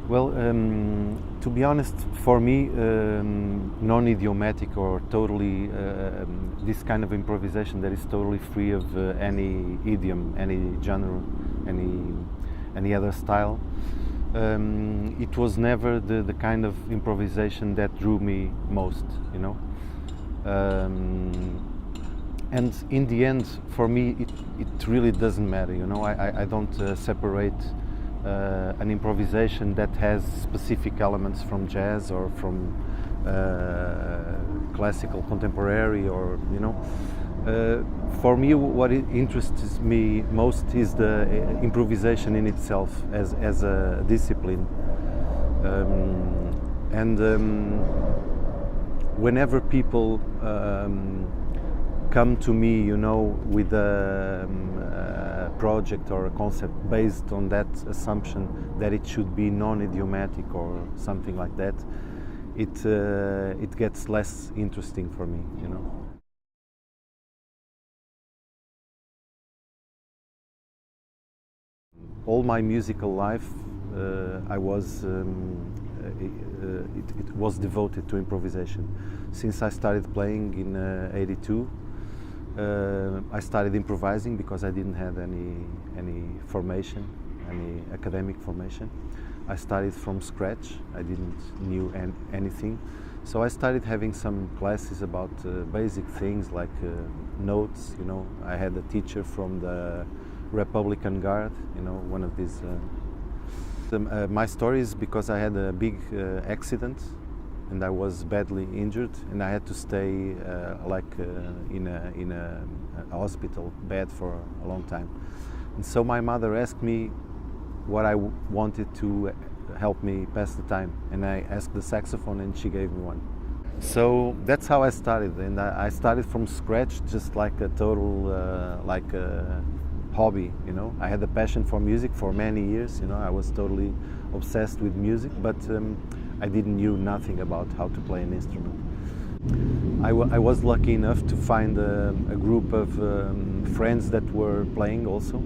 Well, to be honest, for me, non-idiomatic or totally this kind of improvisation that is totally free of any idiom, any genre, any other style. It was never the kind of improvisation that drew me most, you know. And in the end, for me, it really doesn't matter, you know. I don't separate an improvisation that has specific elements from jazz or from classical contemporary, or you know. For me, what interests me most is the improvisation in itself as a discipline. Whenever people come to me, you know, with a project or a concept based on that assumption that it should be non-idiomatic or something like that, it gets less interesting for me, you know. All my musical life, I was it was devoted to improvisation. Since I started playing in '82, I started improvising because I didn't have any formation, any academic formation. I started from scratch. I didn't knew anything, so I started having some classes about basic things like notes. You know, I had a teacher from the Republican Guard. You know, one of these. My story is because I had a big accident and I was badly injured, and I had to stay in a hospital bed for a long time. And so my mother asked me what I wanted to help me pass the time, and I asked the saxophone, and she gave me one. So that's how I started, and I started from scratch, just like a total hobby, you know. I had a passion for music for many years, you know. I was totally obsessed with music, but I didn't knew nothing about how to play an instrument. I was lucky enough to find a group of friends that were playing also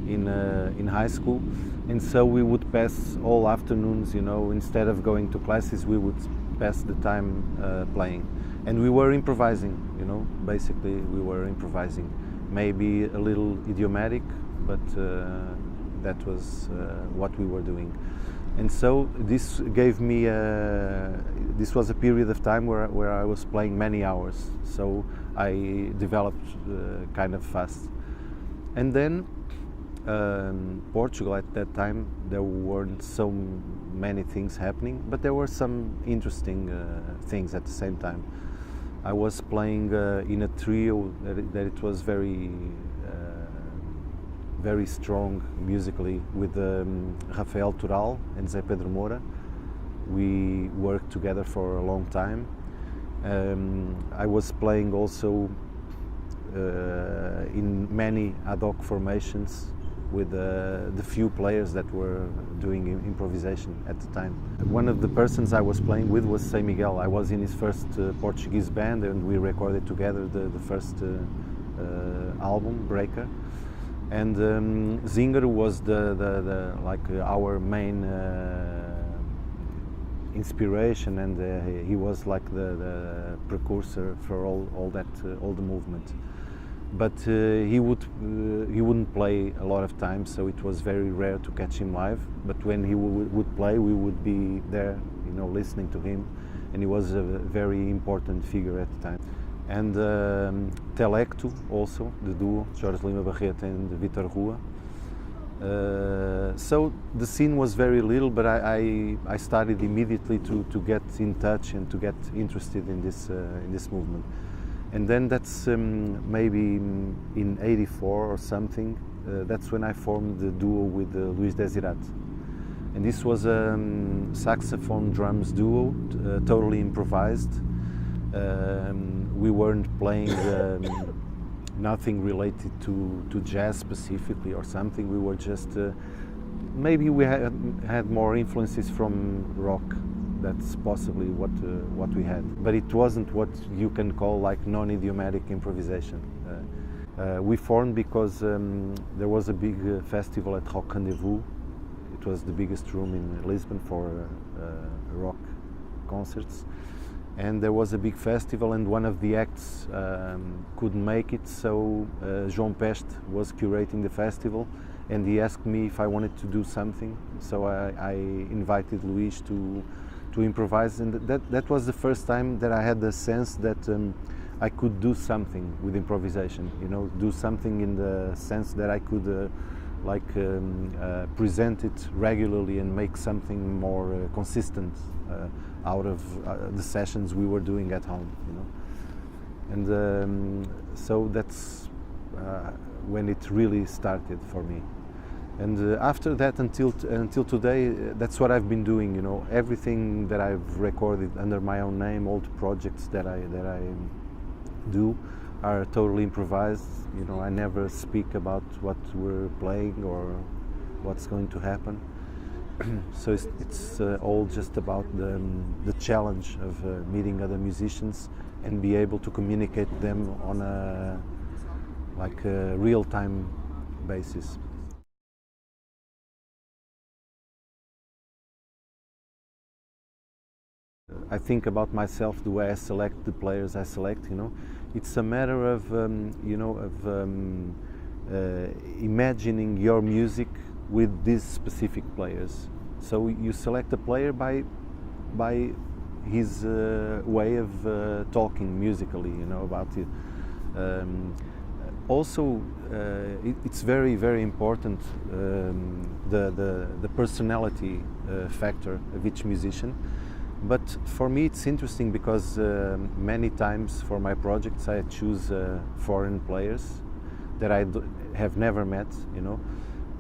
in high school, and so we would pass all afternoons, you know. Instead of going to classes, we would pass the time playing, and we were improvising, you know. Basically, we were improvising. Maybe a little idiomatic, but that was what we were doing. And so this gave me this was a period of time where I was playing many hours, so I developed kind of fast. And then Portugal, at that time, there weren't so many things happening, but there were some interesting things at the same time. I was playing in a trio that it was very strong musically, with Rafael Toral and Zé Pedro Moura. We worked together for a long time. I was playing also in many ad hoc formations with the few players that were doing improvisation at the time. One of the persons I was playing with was Sei Miguel. I was in his first Portuguese band, and we recorded together the first album, Breaker. And Zinger was our main inspiration, and he was like the precursor for all the movement. But he wouldn't play a lot of times, so it was very rare to catch him live. But when he would play, we would be there, you know, listening to him, and he was a very important figure at the time. And Telecto also, the duo, Jorge Lima Barreto and Vitor Rua. So the scene was very little, but I started immediately to get in touch and to get interested in this movement. And then that's maybe in '84 or something, that's when I formed the duo with Luís Desirat. And this was a saxophone drums duo, totally improvised. We weren't playing nothing related to jazz specifically or something. We were just, maybe we had more influences from rock. That's possibly what we had, but it wasn't what you can call like non-idiomatic improvisation. We formed because there was a big festival at Rock Rendezvous. It it was the biggest room in Lisbon for rock concerts. And there was a big festival, and one of the acts couldn't make it, so João Peste was curating the festival, and he asked me if I wanted to do something. So I invited Luís to improvise, and that was the first time that I had the sense that I could do something with improvisation. You know, do something in the sense that I could present it regularly and make something more consistent out of the sessions we were doing at home, you know. And so that's when it really started for me. And after that, until today, that's what I've been doing. You know, everything that I've recorded under my own name, all the projects that I do, are totally improvised. You know, I never speak about what we're playing or what's going to happen. So it's all just about the challenge of meeting other musicians and be able to communicate them on a real-time basis. I think about myself the way I select the players I select. You know, it's a matter of imagining your music with these specific players. So you select a player by his way of talking musically, you know, about it. Also, it's very, very important, the personality factor of each musician. But for me it's interesting because many times for my projects I choose foreign players that I have never met, you know.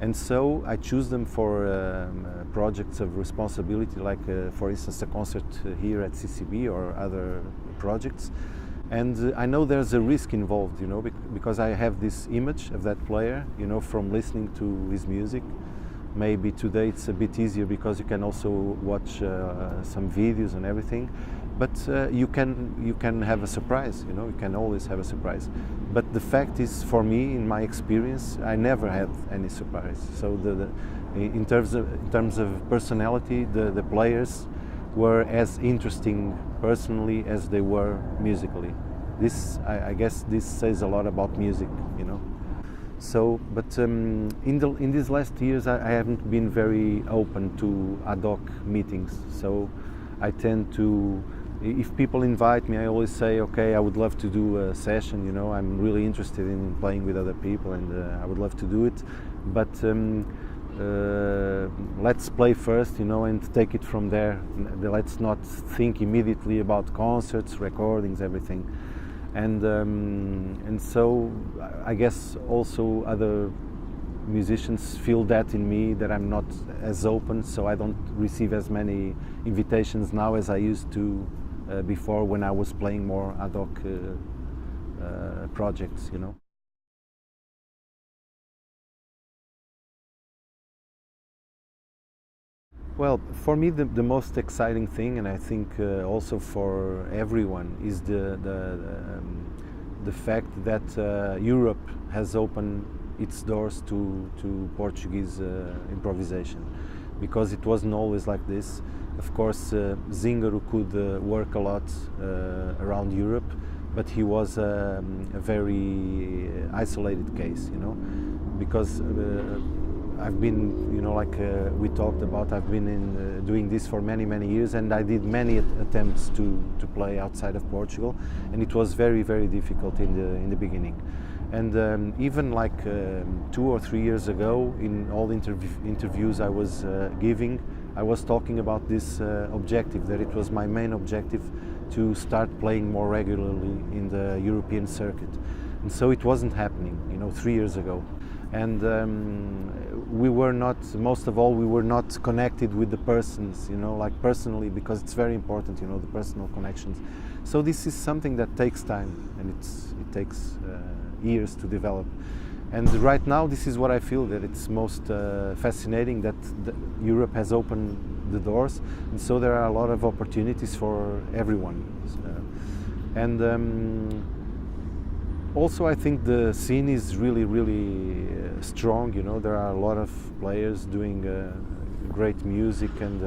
And so I choose them for projects of responsibility, like for instance a concert here at CCB or other projects. And I know there's a risk involved, you know, because I have this image of that player, you know, from listening to his music. Maybe today it's a bit easier because you can also watch some videos and everything. But you can have a surprise, you know, you can always have a surprise. But the fact is, for me, in my experience, I never had any surprise. So in terms of personality, the players were as interesting personally as they were musically. I guess this says a lot about music, you know. So, but in these last years, I haven't been very open to ad hoc meetings. So I tend to, if people invite me, I always say, okay, I would love to do a session, you know, I'm really interested in playing with other people and I would love to do it, but let's play first, you know, and take it from there. Let's not think immediately about concerts, recordings, everything. And so I guess also other musicians feel that in me, that I'm not as open, so I don't receive as many invitations now as I used to before, when I was playing more ad hoc projects, you know. Well, for me the most exciting thing, and I think also for everyone, is the fact that Europe has opened its doors to Portuguese improvisation, because it wasn't always like this. Of course, Zingaro could work a lot around Europe, but he was a very isolated case, you know, because I've been, you know, like we talked about, I've been doing this for many years, and I did many attempts to play outside of Portugal, and it was very difficult in the beginning. And even like 2 or 3 years ago, in all the interviews I was giving, I was talking about this objective, that it was my main objective to start playing more regularly in the European circuit. And so it wasn't happening, you know, 3 years ago. And we were not, most of all, we were not connected with the persons, you know, like personally, because it's very important, you know, the personal connections. So this is something that takes time, and it takes years to develop. And right now, this is what I feel, that it's most fascinating, that Europe has opened the doors, and so there are a lot of opportunities for everyone. Also, I think the scene is really strong, you know. There are a lot of players doing great music, and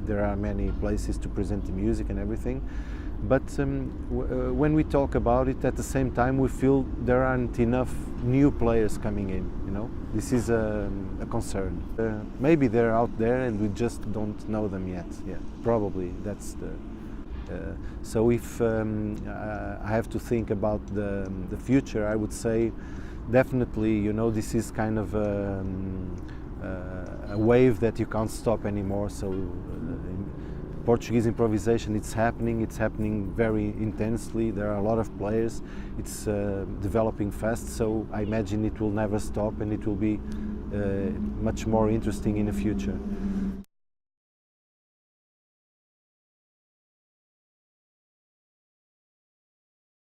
there are many places to present the music and everything. But when we talk about it, at the same time we feel there aren't enough new players coming in, you know. This is a concern. Maybe they're out there and we just don't know them yet. Yeah, probably that's the... so if I have to think about the future, I would say definitely, you know, this is kind of a wave that you can't stop anymore. So Portuguese improvisation, it's happening very intensely. There are a lot of players, it's developing fast, so I imagine it will never stop, and it will be much more interesting in the future.